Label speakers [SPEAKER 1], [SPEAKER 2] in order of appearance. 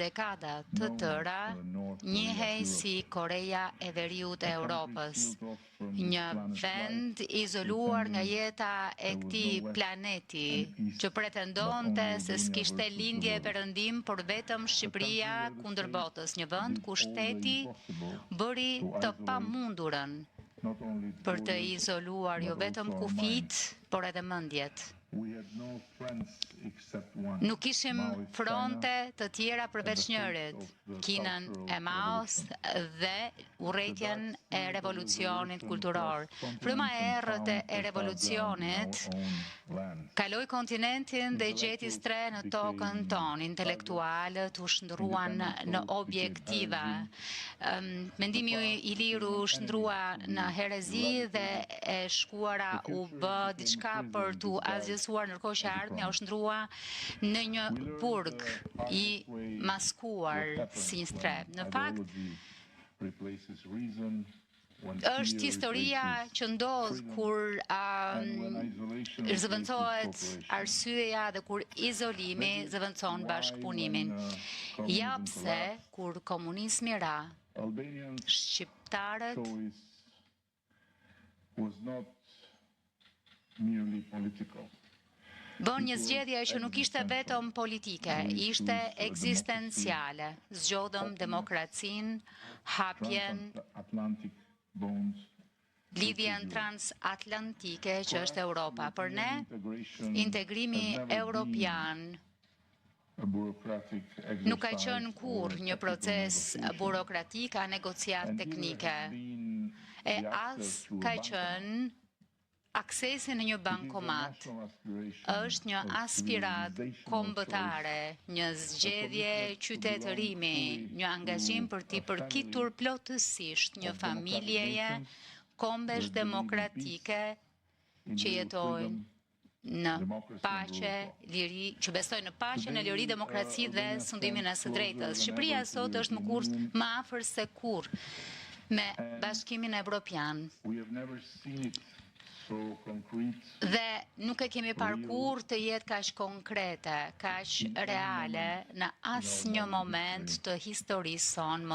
[SPEAKER 1] dekada të tëra njihej si Koreja e Veriut e Europës, një vend izoluar nga jeta e këtij planeti, që pretendonte se s'kishte lindje e perëndim, por vetëm Shqipëria kundër botës, një vend ku shteti bëri të pamundurën për të izoluar jo vetëm kufijt, por edhe mendjet. Nuk kishim fronte të tjera përveç njërit, Kinën e Maos dhe urrëtitjen e revolucionit kulturor. Fryma e errët e revolucionit kaloi kontinentin dhe gjeti stre në tokën tonë. Intelektualët u shndruan në objektiva. Mendimi i lirë u shndrua në herezi dhe e shkuara u bë diçka për tu azgjësuar, ndërkohë që ardhmja u shndrua në një burg i maskuar si një strep. Në fakt, është historia që ndodh kur zëvendësohet arsyeja dhe kur izolimi zëvendëson bashkëpunimin. Ja pse kur komunizmi ra, shqiptarët bën një zgjedhje që nuk ishte vetëm politike, ishte ekzistenciale. Zgjodhëm demokracinë, hapjen, lidhjen transatlantike që është Europa. Për ne, integrimi europian nuk ka qenë kurrë një proces burokratik a negociat teknike, e as ka qenë aksesi në një bankomat. Është një aspirat kombëtare, një zgjedhje qytetërimi, një angazhim për t'i përkitur plotësisht një familjeje kombesh demokratike që jetojnë në paqe, liri, që besojnë në paqe, në liri, demokraci dhe sundimin e së drejtës. Shqipëria sot është më afër se kurrë me Bashkimin Evropian. Dhe nuk e kemi parkur të jetë kaq konkrete, kaq reale në asnjë moment të historisë sonë.